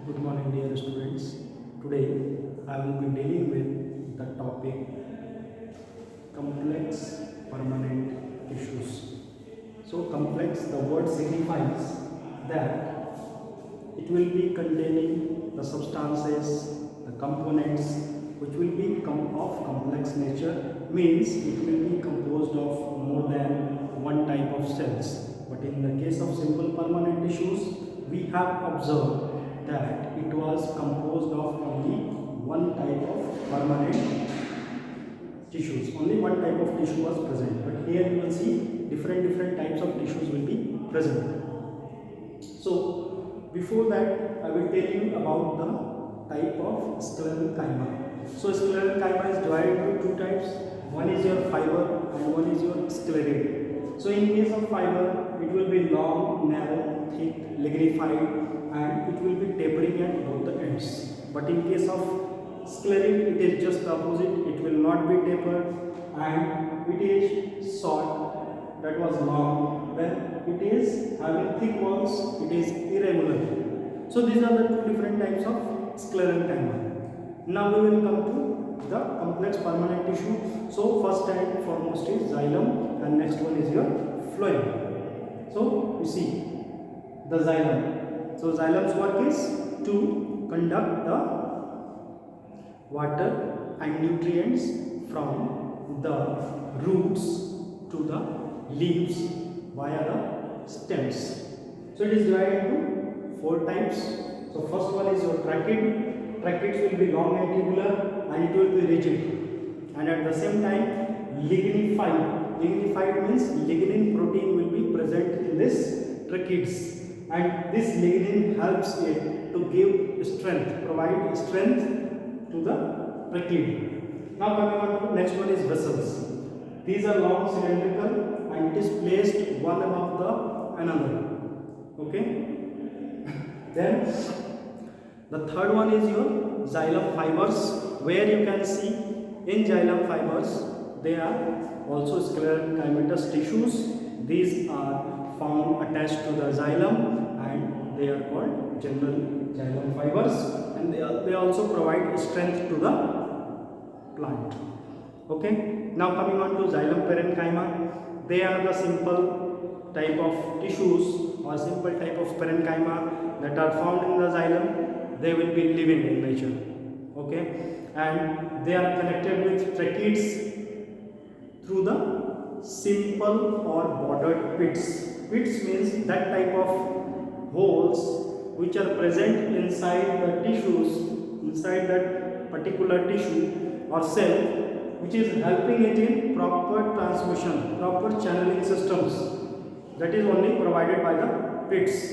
Good morning, dear students. Today I will be dealing with the topic complex permanent tissues. So, complex, the word signifies that it will be containing the substances, the components which will be of complex nature, means it will be composed of more than one type of cells. But in the case of simple permanent tissues, we have observed that it was composed of only one type of permanent tissues. Only one type of tissue was present. But here you will see different types of tissues will be present. So before that, I will tell you about the type of sclerenchyma. So sclerenchyma is divided into two types. One is your fiber and one is your sclerate. So in case of fiber, it will be long, narrow, thick, lignified, and it will be tapering at both the ends. But in case of sclerate, it is just the opposite. It will not be tapered and it is short, that was long. When it is having thick walls, it is irregular. So these are the two different types of sclerenchyma. Now we will come to the complex permanent tissue. So first and foremost is xylem and next one is your phloem. So you see the xylem. So xylem's work is to conduct the water and nutrients from the roots to the leaves via the stems. So it is divided into four types. So first one is your tracheids. Tracheids will be long and tubular and it will be rigid. And at the same time lignified. Lignified means lignin protein will be present in this tracheids. And this lignin helps it to give strength, provide strength to the tracheid. Now coming on to next one is vessels. These are long cylindrical and it is placed one above the another. Okay. Then the third one is your xylem fibers, where you can see in xylem fibers they are also sclerenchymatous tissues. These are found attached to the xylem and they are called general xylem fibers, and they also provide strength to the plant. Okay. Now coming on to xylem parenchyma, they are the simple type of tissues or simple type of parenchyma that are found in the xylem. They will be living in nature. Okay. And they are connected with tracheids through the simple or bordered pits. Pits means that type of holes which are present inside the tissues, inside that particular tissue or cell, which is helping it in proper transmission, proper channeling systems. That is only provided by the pits.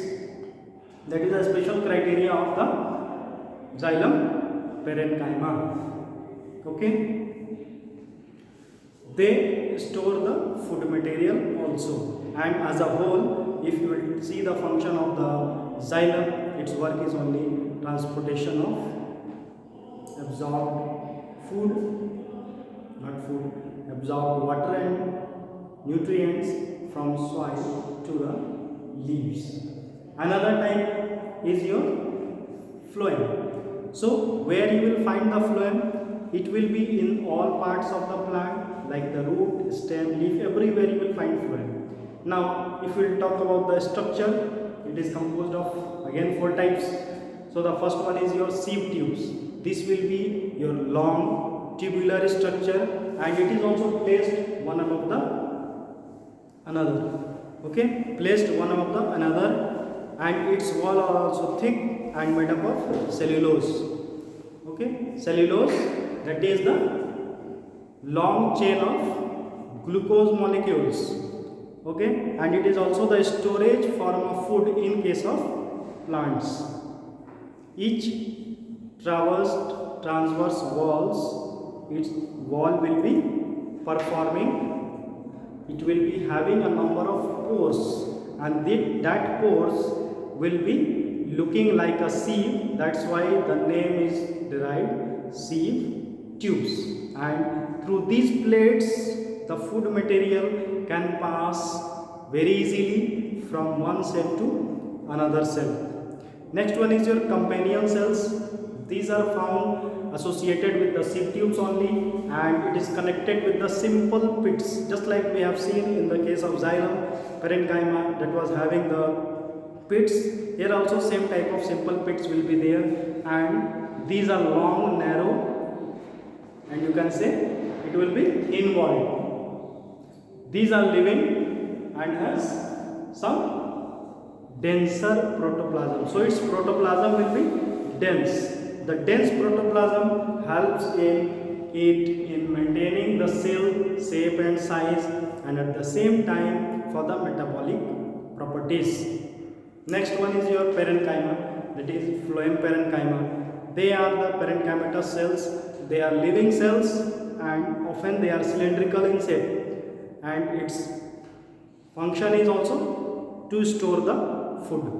That is a special criteria of the xylem parenchyma. Okay. They store the food material also, and as a whole, if you will see the function of the xylem, its work is only transportation of absorbed food, absorbed water and nutrients from soil to the leaves. Another type is your phloem. So where you will find the phloem, it will be in all parts of the plant, like the root, stem, leaf, everywhere you will find phloem. Now if we will talk about the structure, it is composed of again four types. So the first one is your sieve tubes. This will be your long tubular structure and it is also placed one above the another. Okay, placed one above the another, and its wall are also thick and made up of cellulose. Okay, cellulose, that is the long chain of glucose molecules. Okay, and it is also the storage form of food in case of plants. Each transverse walls, its wall will be performing, it will be having a number of pores, and that pores will be looking like a sieve. That's why the name is derived sieve tubes, and through these plates the food material can pass very easily from one cell to another cell. Next one is your companion cells. These are found associated with the sieve tubes only, and it is connected with the simple pits, just like we have seen in the case of xylem parenchyma that was having the pits. Here also same type of simple pits will be there, and these are long, narrow, and you can say it will be involved. These are living and has some denser protoplasm, so its protoplasm will be dense. The dense protoplasm helps in maintaining the cell shape and size, and at the same time for the metabolic properties. Next one is your parenchyma, that is phloem parenchyma. They are the parenchymatous cells. They are living cells and often they are cylindrical in shape, and its function is also to store the food,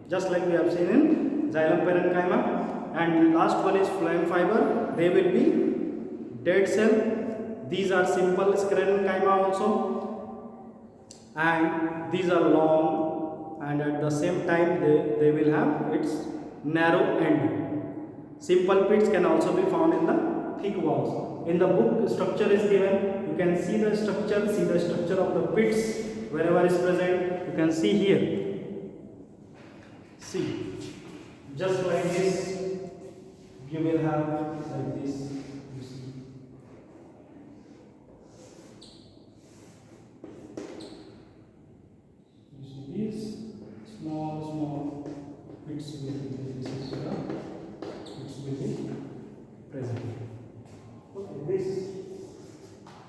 just like we have seen in xylem parenchyma. And last one is phloem fiber. They will be dead cell. These are simple sclerenchyma also, and these are long, and at the same time they will have its narrow end. Simple pits can also be found in the thick walls. In the book structure is given, you can see the structure of the pits wherever is present. You can see here, see, just like this you will have like this, you see. You see these small pits will be there. This is the pits will be present. Okay, this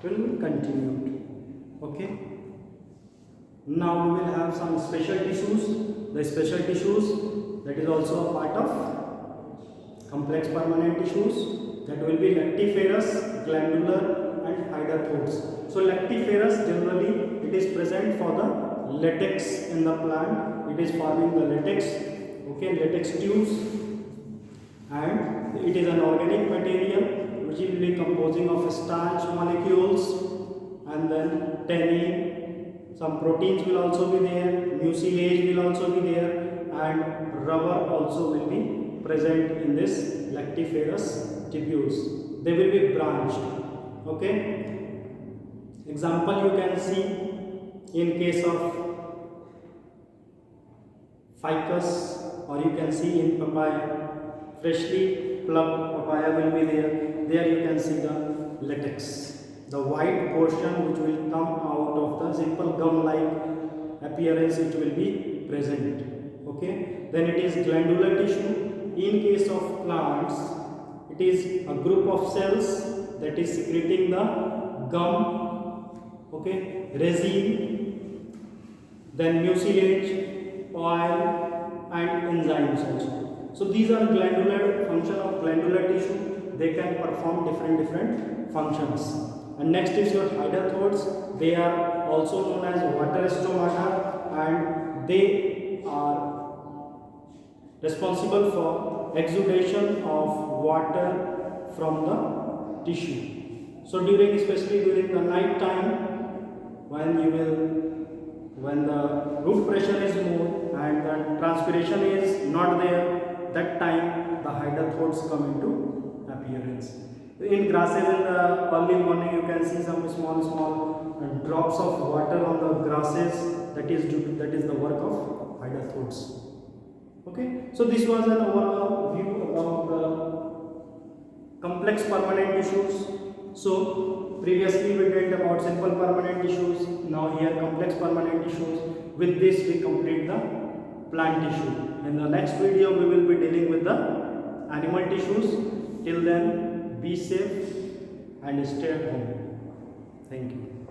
will be continued. Okay. Now we will have some special tissues. The special tissues, that is also a part of complex permanent tissues, that will be lactiferous, glandular and hydrathodes. So lactiferous, generally it is present for the latex in the plant. It is forming the latex, okay, latex tubes, and it is an organic material which will be composing of starch molecules, and then tannin, some proteins will also be there, mucilage will also be there, and rubber also will be present in this lactiferous tubules. They will be branched. Okay. Example you can see in case of ficus, or you can see in papaya. Freshly plucked papaya will be there. There you can see the latex, the white portion which will come out of the simple gum-like appearance, it will be present. Okay. Then it is glandular tissue. In case of plants, it is a group of cells that is secreting the gum, okay, resin, then mucilage, oil, and enzymes also. So these are glandular function of glandular tissue. They can perform different functions. And next is your hydrathodes. They are also known as water stomata, and they are responsible for exudation of water from the tissue. So especially during the night time, when the root pressure is more and the transpiration is not there, that time the hydrathodes come into appearance. In grasses in the early morning, you can see some small drops of water on the grasses. That is the work of hydrathodes. Okay, so this was an overall view about the complex permanent tissues. So previously we dealt about simple permanent tissues. Now here complex permanent tissues. With this we complete the plant tissue. In the next video we will be dealing with the animal tissues. Till then, be safe and stay at home. Thank you.